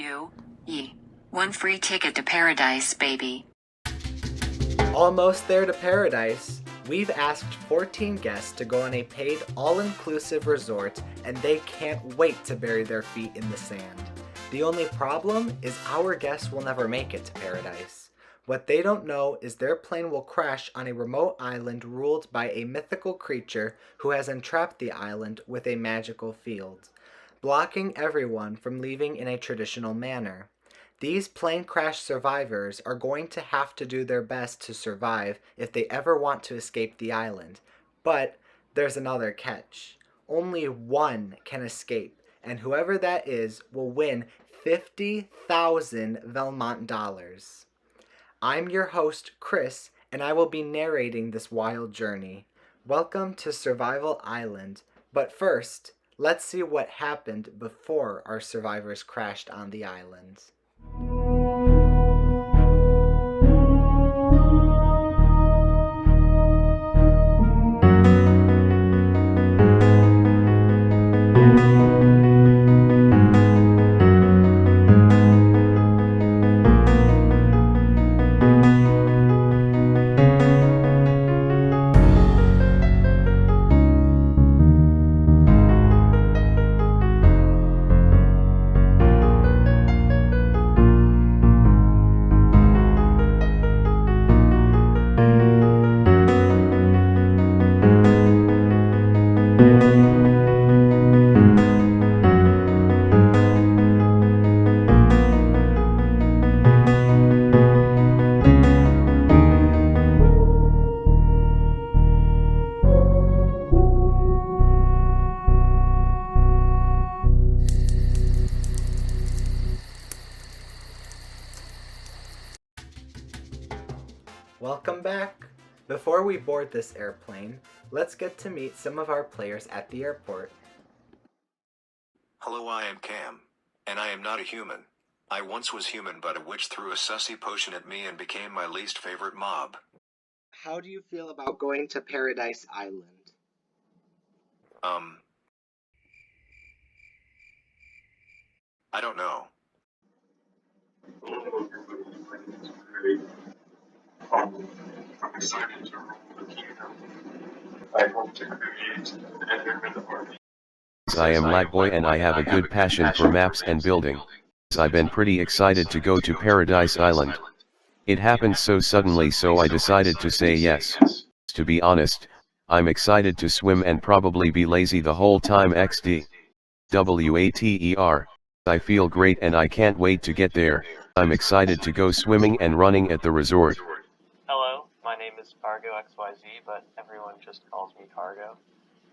you. Ye. One free ticket to paradise, baby. Almost there to paradise. We've asked 14 guests to go on a paid all-inclusive resort, and they can't wait to bury their feet in the sand. The only problem is our guests will never make it to paradise. What they don't know is their plane will crash on a remote island ruled by a mythical creature who has entrapped the island with a magical field, blocking everyone from leaving in a traditional manner. These plane crash survivors are going to have to do their best to survive if they ever want to escape the island. But there's another catch. Only one can escape, and whoever that is will win 50,000 Velmont dollars. I'm your host, Chris, and I will be narrating this wild journey. Welcome to Survival Island. But first, let's see what happened before our survivors crashed on the island. Welcome back! Before we board this airplane, let's get to meet some of our players at the airport. Hello, I am Cam. And I am not a human. I once was human, but a witch threw a sussy potion at me and became my least favorite mob. How do you feel about going to Paradise Island? I don't know. I'm excited to rule the kingdom. I hope to create an enderman army. I am Lagboy and I have a good passion for maps and building. I've been pretty excited to go to Paradise Island. It happened so suddenly, so I decided to say yes. To be honest, I'm excited to swim and probably be lazy the whole time. XD. WATER. I feel great and I can't wait to get there. I'm excited to go swimming and running at the resort. Hello, my name is Cargo XYZ, but everyone just calls me Cargo.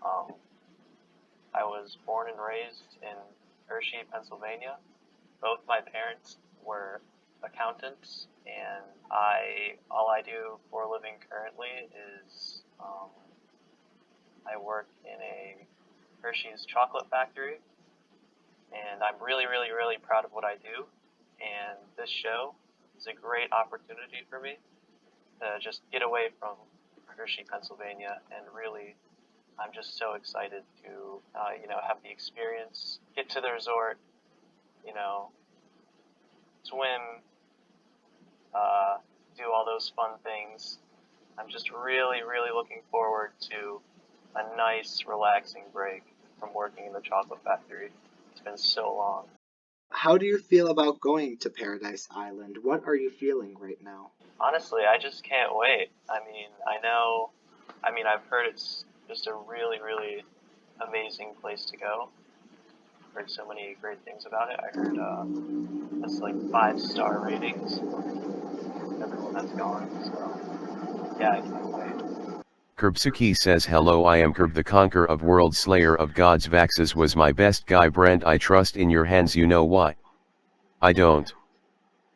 I was born and raised in Hershey, Pennsylvania. Both my parents were accountants, and all I do for a living currently is I work in a Hershey's chocolate factory, and I'm really, really, really proud of what I do. And this show is a great opportunity for me to just get away from Hershey, Pennsylvania, and really, I'm just so excited to, have the experience, get to the resort, swim, do all those fun things. I'm just really, really looking forward to a nice, relaxing break from working in the chocolate factory. It's been so long. How do you feel about going to Paradise Island? What are you feeling right now? Honestly, I just can't wait. I've heard it's just a really, really amazing place to go. I've heard so many great things about it. I heard it's like 5-star ratings. Everyone that's gone, so yeah, I can't wait. Kerbsuki says hello, I am Kerb the Conqueror of World, Slayer of Gods. Vaxus was my best guy. Brand, I trust in your hands, you know why? I don't.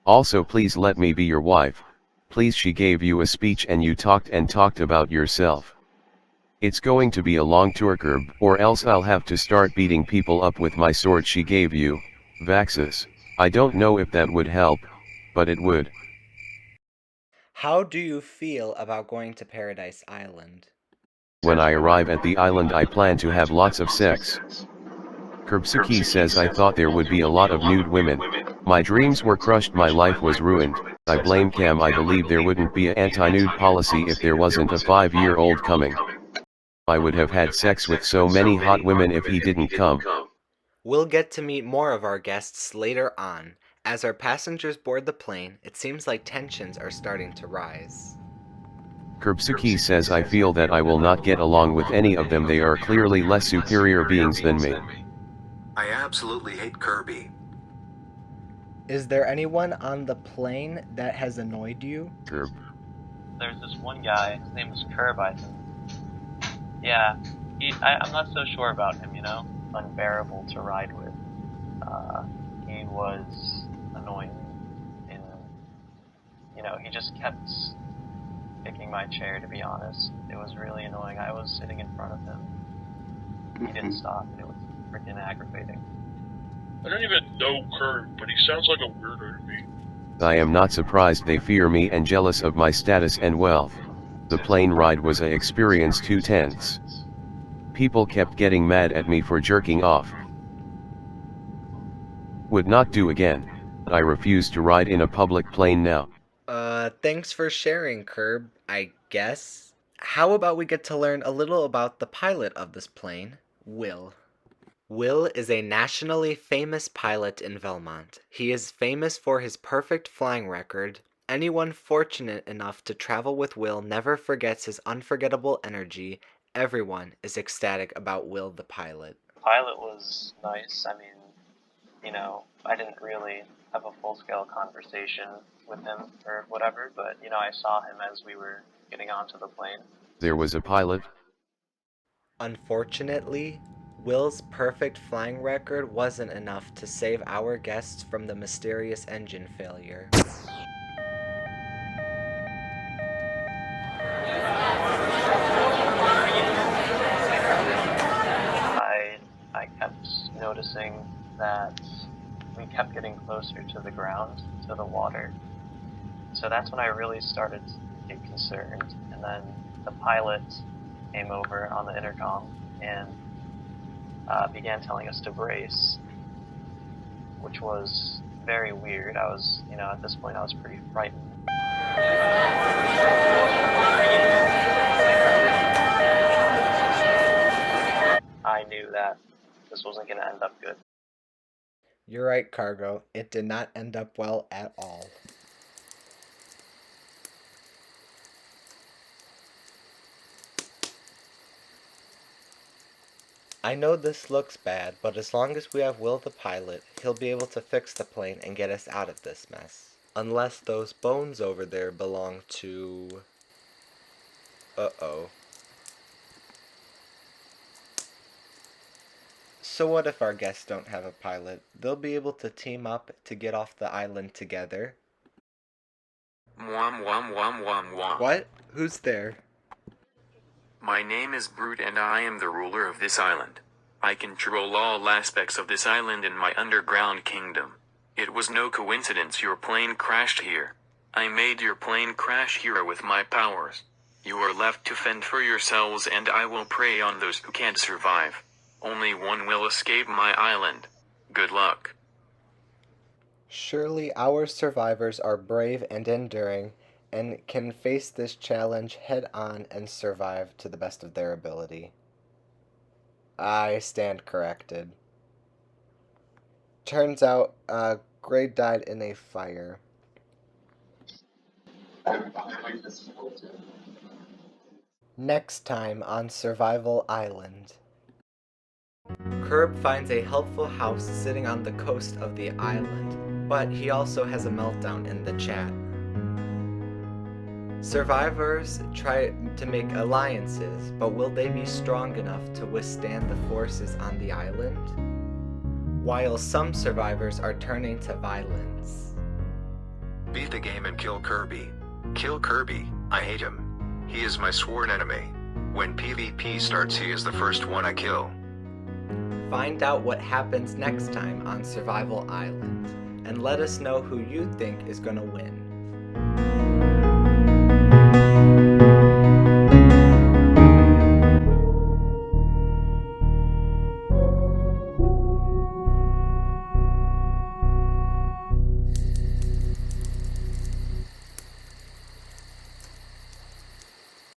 Also, please let me be your wife. Please, she gave you a speech and you talked about yourself. It's going to be a long tour, Kerb, or else I'll have to start beating people up with my sword she gave you. Vaxus, I don't know if that would help, but it would. How do you feel about going to Paradise Island? When I arrive at the island, I plan to have lots of sex. Kerbsuki says I thought there would be a lot of nude women. My dreams were crushed, my life was ruined. I blame Cam. I believe there wouldn't be an anti-nude policy if there wasn't a 5-year-old coming. I would have had sex with so many hot women if he didn't come. We'll get to meet more of our guests later on. As our passengers board the plane, it seems like tensions are starting to rise. Kurbsuki says, I feel that I will not get along with any of them. They are clearly less superior beings than me. I absolutely hate Kirby. Is there anyone on the plane that has annoyed you? Curb. There's this one guy, his name was Curb, I think. Yeah, I'm not so sure about him, you know? Unbearable to ride with. He was annoying, and, you know, he just kept kicking my chair, to be honest. It was really annoying. I was sitting in front of him. He didn't stop, and it was freaking aggravating. I don't even know Kurt, but he sounds like a weirdo to me. I am not surprised they fear me and jealous of my status and wealth. The plane ride was an experience too tense. People kept getting mad at me for jerking off. Would not do again. I refuse to ride in a public plane now. Thanks for sharing, Curb, I guess. How about we get to learn a little about the pilot of this plane, Will. Will is a nationally famous pilot in Velmont. He is famous for his perfect flying record. Anyone fortunate enough to travel with Will never forgets his unforgettable energy. Everyone is ecstatic about Will the pilot. The pilot was nice. I mean, you know, I didn't really have a full-scale conversation with him or whatever, but, you know, I saw him as we were getting onto the plane. There was a pilot. Unfortunately, Will's perfect flying record wasn't enough to save our guests from the mysterious engine failure. I kept noticing that we kept getting closer to the ground, to the water. So that's when I really started to get concerned. And then the pilot came over on the intercom and began telling us to brace, which was very weird. I was, you know, at this point I was pretty frightened. I knew that this wasn't going to end up good. You're right, Cargo. It did not end up well at all. I know this looks bad, but as long as we have Will the pilot, he'll be able to fix the plane and get us out of this mess. Unless those bones over there belong to... Uh-oh. So what if our guests don't have a pilot? They'll be able to team up to get off the island together. Mwam wam wam wam wam. What? Who's there? My name is Brute and I am the ruler of this island. I control all aspects of this island in my underground kingdom. It was no coincidence your plane crashed here. I made your plane crash here with my powers. You are left to fend for yourselves and I will prey on those who can't survive. Only one will escape my island. Good luck. Surely our survivors are brave and enduring and can face this challenge head on and survive to the best of their ability. I stand corrected. Turns out, Gray died in a fire. Next time on Survival Island. Curb finds a helpful house sitting on the coast of the island, but he also has a meltdown in the chat. Survivors try to make alliances, but will they be strong enough to withstand the forces on the island? While some survivors are turning to violence. Beat the game and kill Kirby. Kill Kirby, I hate him. He is my sworn enemy. When PvP starts he is the first one I kill. Find out what happens next time on Survival Island, and let us know who you think is gonna win.